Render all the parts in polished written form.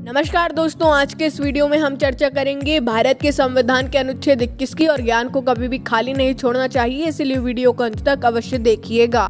नमस्कार दोस्तों, आज के इस वीडियो में हम चर्चा करेंगे भारत के संविधान के अनुच्छेद 21 की। और ज्ञान को कभी भी खाली नहीं छोड़ना चाहिए, इसलिए वीडियो को अंत तक अवश्य देखिएगा।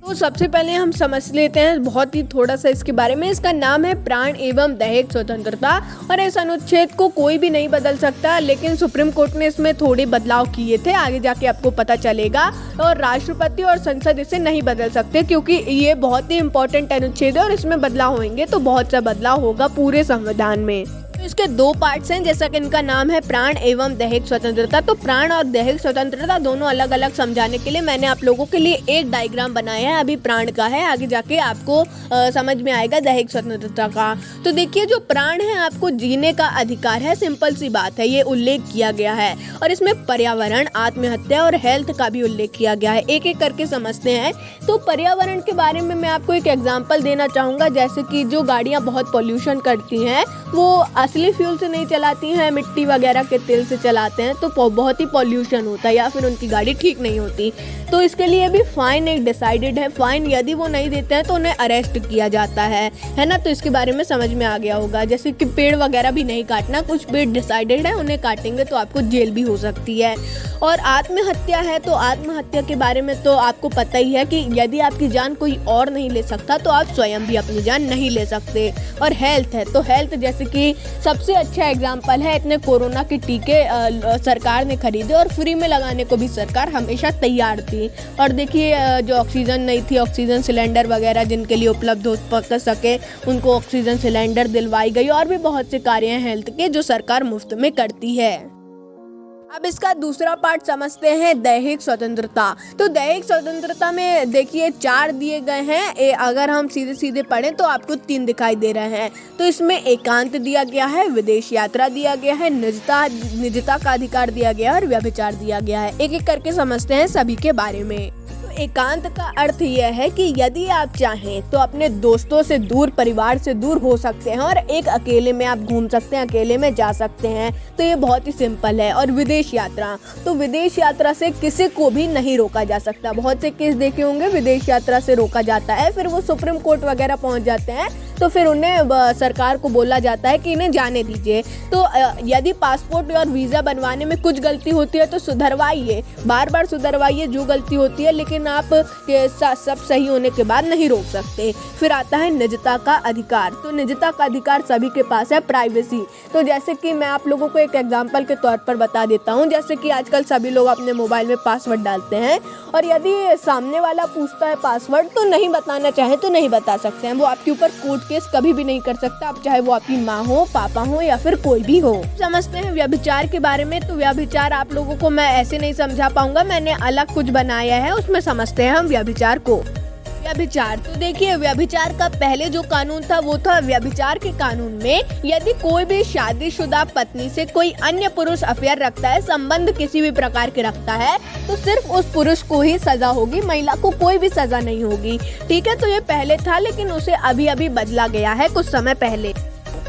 तो सबसे पहले हम समझ लेते हैं बहुत ही थोड़ा सा इसके बारे में। इसका नाम है प्राण एवं दैहिक स्वतंत्रता और इस अनुच्छेद को कोई भी नहीं बदल सकता, लेकिन सुप्रीम कोर्ट ने इसमें थोड़े बदलाव किए थे, आगे जाके आपको पता चलेगा। और राष्ट्रपति और संसद इसे नहीं बदल सकते, क्योंकि ये बहुत ही इंपॉर्टेंट अनुच्छेद है और इसमें बदलाव होंगे तो बहुत सा बदलाव होगा पूरे संविधान में। तो इसके दो पार्ट्स हैं, जैसा कि इनका नाम है प्राण एवं दैहिक स्वतंत्रता। तो प्राण और दैहिक स्वतंत्रता दोनों अलग अलग समझाने के लिए मैंने आप लोगों के लिए एक डायग्राम बनाया है। अभी प्राण का है, आगे जाके आपको समझ में आएगा दैहिक स्वतंत्रता का। तो देखिए, जो प्राण है आपको जीने का अधिकार है, सिंपल सी बात है, ये उल्लेख किया गया है। और इसमें पर्यावरण, आत्महत्या और हेल्थ का भी उल्लेख किया गया है। एक एक करके समझते हैं। तो पर्यावरण के बारे में मैं आपको एक एग्जाम्पल देना चाहूँगा, जैसे कि जो गाड़ियाँ बहुत पॉल्यूशन करती हैं वो असली फ्यूल से नहीं चलाती हैं, मिट्टी वगैरह के तेल से चलाते हैं, तो बहुत ही पॉल्यूशन होता है या फिर उनकी गाड़ी ठीक नहीं होती। तो इसके लिए भी फाइन एक डिसाइडेड है। फाइन यदि वो नहीं देते हैं तो उन्हें अरेस्ट किया जाता है ना। तो इसके बारे में समझ में आ गया होगा। जैसे कि पेड़ वगैरह भी नहीं काटना, कुछ पेड़ डिसाइडेड है, उन्हें काटेंगे तो आपको जेल भी हो सकती है। और आत्महत्या है, तो आत्महत्या के बारे में तो आपको पता ही है कि यदि आपकी जान कोई और नहीं ले सकता तो आप स्वयं भी अपनी जान नहीं ले सकते। और हेल्थ है, तो हेल्थ जैसे कि सबसे अच्छा एग्जाम्पल है, इतने कोरोना के टीके सरकार ने खरीदे और फ्री में लगाने को भी सरकार हमेशा तैयार थी। और देखिए, जो ऑक्सीजन नहीं थी, ऑक्सीजन सिलेंडर वगैरह जिनके लिए उपलब्ध हो सके उनको ऑक्सीजन सिलेंडर दिलवाई गई। और भी बहुत से कार्य हैं हेल्थ के जो सरकार मुफ्त में करती है। अब इसका दूसरा पार्ट समझते हैं, दैहिक स्वतंत्रता। तो दैहिक स्वतंत्रता में देखिए 4 दिए गए हैं। अगर हम सीधे सीधे पढ़ें तो आपको 3 दिखाई दे रहे हैं। तो इसमें एकांत दिया गया है, विदेश यात्रा दिया गया है, निजता का अधिकार दिया गया है और व्यभिचार दिया गया है। एक एक करके समझते हैं सभी के बारे में। एकांत का अर्थ यह है कि यदि आप चाहें तो अपने दोस्तों से दूर, परिवार से दूर हो सकते हैं और एक अकेले में आप घूम सकते हैं, अकेले में जा सकते हैं। तो ये बहुत ही सिंपल है। और विदेश यात्रा, तो विदेश यात्रा से किसी को भी नहीं रोका जा सकता। बहुत से केस देखे होंगे, विदेश यात्रा से रोका जाता है, फिर वो सुप्रीम कोर्ट वगैरह पहुंच जाते हैं तो फिर उन्हें सरकार को बोला जाता है कि इन्हें जाने दीजिए। तो यदि पासपोर्ट और वीज़ा बनवाने में कुछ गलती होती है तो सुधरवाइए, बार बार सुधरवाइए जो गलती होती है, लेकिन आप सब सही होने के बाद नहीं रोक सकते। फिर आता है निजता का अधिकार। तो निजता का अधिकार सभी के पास है, प्राइवेसी। तो जैसे कि मैं आप लोगों को एक एग्जाम्पल के तौर पर बता देता हूँ। जैसे कि आजकल सभी लोग अपने मोबाइल में पासवर्ड डालते हैं और यदि सामने वाला पूछता है पासवर्ड तो नहीं बताना चाहे तो नहीं बता सकते हैं। वो आपके ऊपर कोर्ट केस कभी भी नहीं कर सकता, अब चाहे वो आपकी माँ हो, पापा हो या फिर कोई भी हो। समझते हैं व्यभिचार के बारे में। तो व्यभिचार आप लोगों को मैं ऐसे नहीं समझा पाऊंगा, मैंने अलग कुछ बनाया है, उसमें समझते हैं हम व्यभिचार को। व्यभिचार, तो देखिए, व्यभिचार का पहले जो कानून था वो था, व्यभिचार के कानून में यदि कोई भी शादीशुदा पत्नी से कोई अन्य पुरुष अफेयर रखता है, संबंध किसी भी प्रकार के रखता है, तो सिर्फ उस पुरुष को ही सजा होगी, महिला को कोई भी सजा नहीं होगी। ठीक है, तो ये पहले था, लेकिन उसे अभी अभी बदला गया है कुछ समय पहले।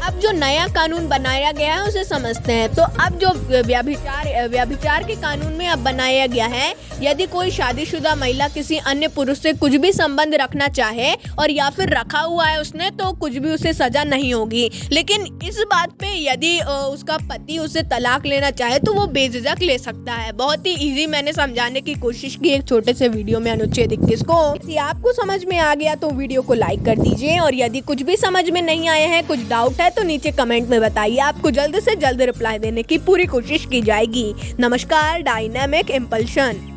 अब जो नया कानून बनाया गया है उसे समझते हैं। तो अब जो व्यभिचार के कानून में अब बनाया गया है, यदि कोई शादीशुदा महिला किसी अन्य पुरुष से कुछ भी संबंध रखना चाहे और या फिर रखा हुआ है उसने, तो कुछ भी उसे सजा नहीं होगी। लेकिन इस बात पे यदि उसका पति उसे तलाक लेना चाहे तो वो बेझिझक ले सकता है। बहुत ही इजी मैंने समझाने की कोशिश की एक छोटे से वीडियो में अनुच्छेद 21 को। यदि आपको समझ में आ गया तो वीडियो को लाइक कर दीजिए, और यदि कुछ भी समझ में नहीं आया है, कुछ डाउट है, तो नीचे कमेंट में बताइए, आपको जल्द से जल्द रिप्लाई देने की पूरी कोशिश की जाएगी। नमस्कार, डायनामिक इम्पल्शन।